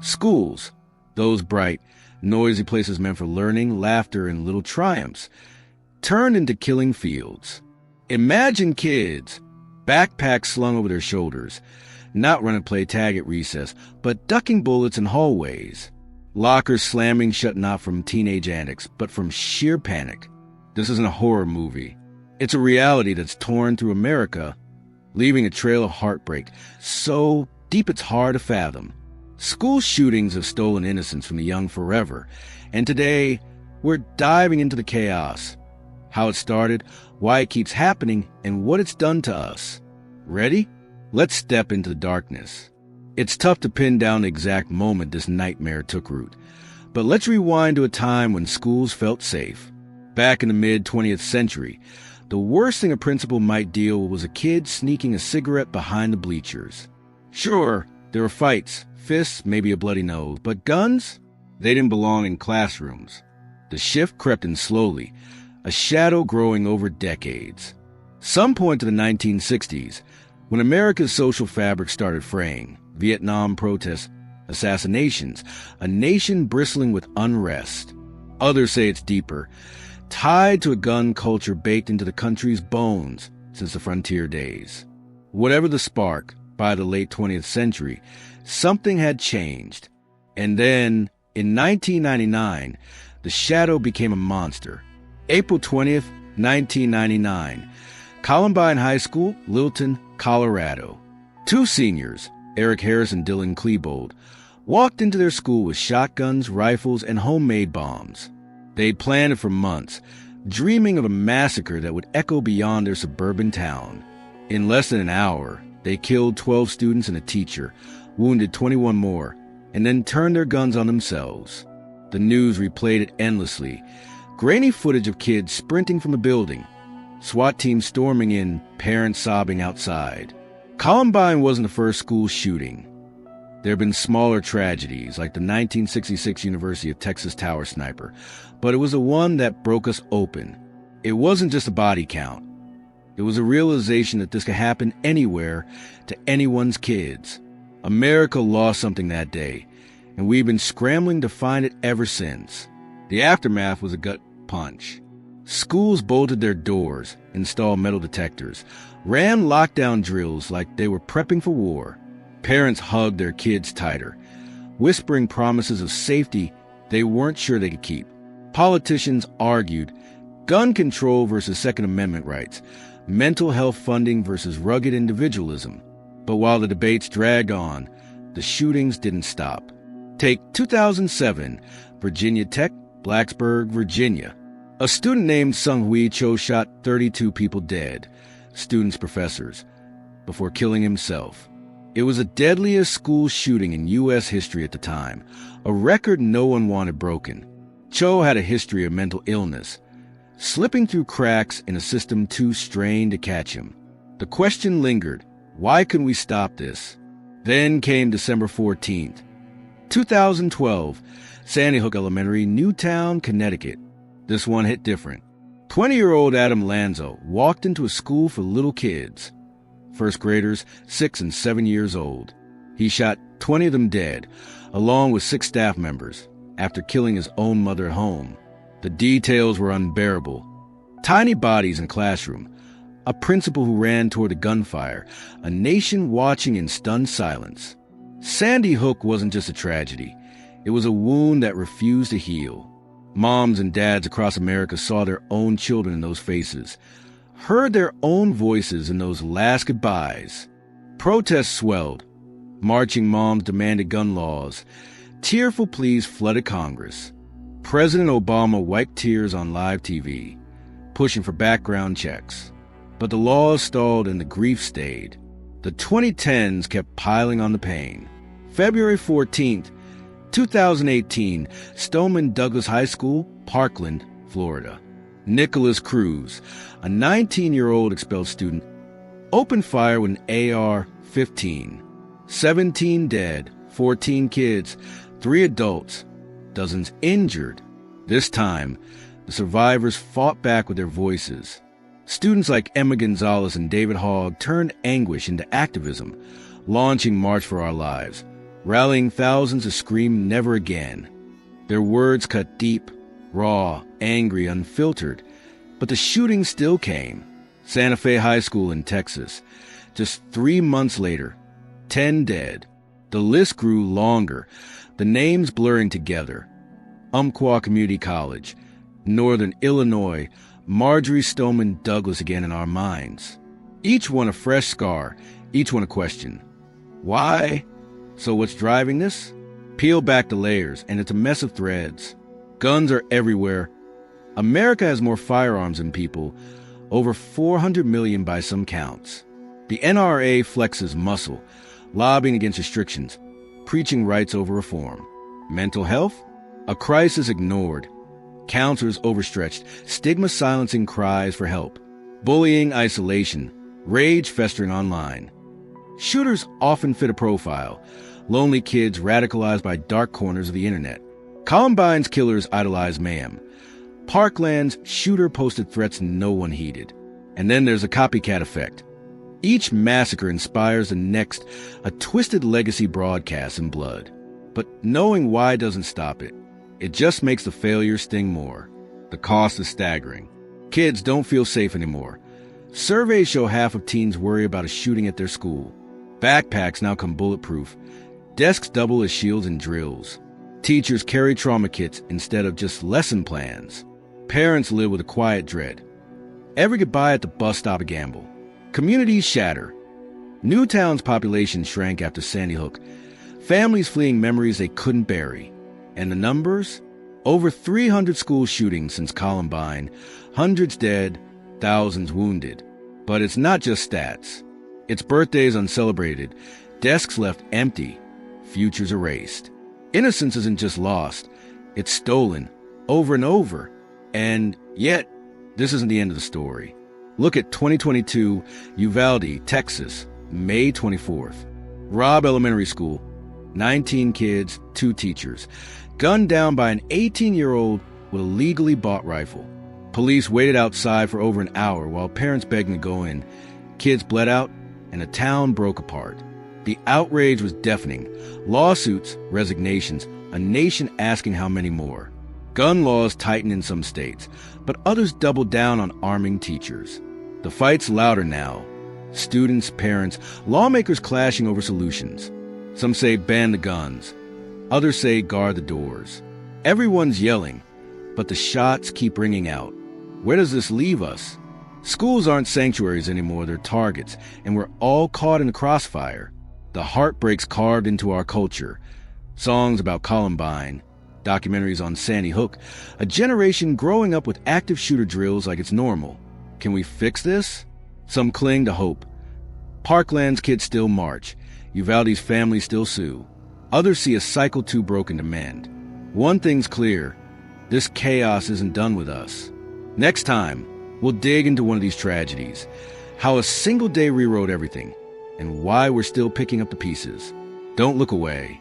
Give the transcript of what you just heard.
Schools, those bright, noisy places meant for learning, laughter, and little triumphs, turned into killing fields. Imagine kids, backpacks slung over their shoulders, not running play tag at recess, but ducking bullets in hallways. Lockers slamming shut not from teenage antics, but from sheer panic. This isn't a horror movie. It's a reality that's torn through America, leaving a trail of heartbreak so deep it's hard to fathom. School shootings have stolen innocence from the young forever, and today we're diving into the chaos, how it started, why it keeps happening, and what it's done to us. Ready? Let's step into the darkness. It's tough to pin down the exact moment this nightmare took root, but let's rewind to a time when schools felt safe. Back in the mid-20th century, the worst thing a principal might deal with was a kid sneaking a cigarette behind the bleachers. Sure, there were fights, fists, maybe a bloody nose, but guns? They didn't belong in classrooms. The shift crept in slowly, a shadow growing over decades. Some point to the 1960s, when America's social fabric started fraying. Vietnam protests, assassinations, a nation bristling with unrest. Others say it's deeper, tied to a gun culture baked into the country's bones since the frontier days. Whatever the spark, by the late 20th century, something had changed. And then, in 1999, the shadow became a monster. April 20th, 1999, Columbine High School, Littleton, Colorado. Two seniors, Eric Harris and Dylan Klebold, walked into their school with shotguns, rifles, and homemade bombs. They'd planned it for months, dreaming of a massacre that would echo beyond their suburban town. In less than an hour, they killed 12 students and a teacher, wounded 21 more, and then turned their guns on themselves. The news replayed it endlessly. Grainy footage of kids sprinting from the building, SWAT teams storming in, parents sobbing outside. Columbine wasn't the first school shooting. There have been smaller tragedies, like the 1966 University of Texas Tower sniper, but it was the one that broke us open. It wasn't just a body count. It was a realization that this could happen anywhere to anyone's kids. America lost something that day, and we've been scrambling to find it ever since. The aftermath was a gut punch. Schools bolted their doors, installed metal detectors, ran lockdown drills like they were prepping for war. Parents hugged their kids tighter, whispering promises of safety they weren't sure they could keep. Politicians argued gun control versus Second Amendment rights, mental health funding versus rugged individualism. But while the debates dragged on, the shootings didn't stop. Take 2007, Virginia Tech, Blacksburg, Virginia. A student named Sung-Hui Cho shot 32 people dead, students, professors, before killing himself. It was the deadliest school shooting in U.S. history at the time, a record no one wanted broken. Cho had a history of mental illness, slipping through cracks in a system too strained to catch him. The question lingered, why couldn't we stop this? Then came December 14th, 2012, Sandy Hook Elementary, Newtown, Connecticut. This one hit different. 20-year-old Adam Lanzo walked into a school for little kids, first graders 6 and 7 years old. He shot 20 of them dead, along with 6 staff members, after killing his own mother at home. The details were unbearable. Tiny bodies in classroom, a principal who ran toward the gunfire, a nation watching in stunned silence. Sandy Hook wasn't just a tragedy. It was a wound that refused to heal. Moms and dads across America saw their own children in those faces, heard their own voices in those last goodbyes. Protests swelled. Marching moms demanded gun laws. Tearful pleas flooded Congress. President Obama wiped tears on live TV, pushing for background checks. But the laws stalled and the grief stayed. The 2010s kept piling on the pain. February 14th, 2018, Stoneman Douglas High School, Parkland, Florida. Nicholas Cruz, a 19-year-old expelled student, opened fire with an AR-15. 17 dead, 14 kids, 3 adults, dozens injured. This time, the survivors fought back with their voices. Students like Emma Gonzalez and David Hogg turned anguish into activism, launching March for Our Lives, rallying thousands to scream never again. Their words cut deep, raw, angry, unfiltered. But the shooting still came. Santa Fe High School in Texas. Just 3 months later, 10 dead. The list grew longer, the names blurring together. Umpqua Community College, Northern Illinois, Marjorie Stoneman Douglas again in our minds. Each one a fresh scar, each one a question. Why? So what's driving this? Peel back the layers, and it's a mess of threads. Guns are everywhere. America has more firearms than people, over 400 million by some counts. The NRA flexes muscle, lobbying against restrictions, preaching rights over reform. Mental health? A crisis ignored. Counselors overstretched, stigma silencing cries for help. Bullying, isolation, rage festering online. Shooters often fit a profile. Lonely kids radicalized by dark corners of the internet. Columbine's killers idolize mayhem. Parkland's shooter posted threats no one heeded. And then there's a copycat effect. Each massacre inspires the next, a twisted legacy broadcast in blood. But knowing why doesn't stop it. It just makes the failure sting more. The cost is staggering. Kids don't feel safe anymore. Surveys show half of teens worry about a shooting at their school. Backpacks now come bulletproof. Desks double as shields in drills. Teachers carry trauma kits instead of just lesson plans. Parents live with a quiet dread. Every goodbye at the bus stop a gamble. Communities shatter. Newtown's population shrank after Sandy Hook. Families fleeing memories they couldn't bury. And the numbers? Over 300 school shootings since Columbine. Hundreds dead, thousands wounded. But it's not just stats. It's birthdays uncelebrated, desks left empty, futures erased. Innocence isn't just lost. It's stolen, over and over. And yet, this isn't the end of the story. Look at 2022, Uvalde, Texas, May 24th. Robb Elementary School, 19 kids, 2 teachers. Gunned down by an 18-year-old with a legally bought rifle. Police waited outside for over an hour while parents begged to go in. Kids bled out, and the town broke apart. The outrage was deafening. Lawsuits, resignations, a nation asking how many more. Gun laws tightened in some states, but others doubled down on arming teachers. The fight's louder now. Students, parents, lawmakers clashing over solutions. Some say ban the guns. Others say guard the doors. Everyone's yelling, but the shots keep ringing out. Where does this leave us? Schools aren't sanctuaries anymore, they're targets, and we're all caught in the crossfire. The heartbreak's carved into our culture. Songs about Columbine, documentaries on Sandy Hook, a generation growing up with active shooter drills like it's normal. Can we fix this? Some cling to hope. Parkland's kids still march. Uvalde's families still sue. Others see a cycle too broken to mend. One thing's clear. This chaos isn't done with us. Next time, we'll dig into one of these tragedies. How a single day rewrote everything. And why we're still picking up the pieces. Don't look away.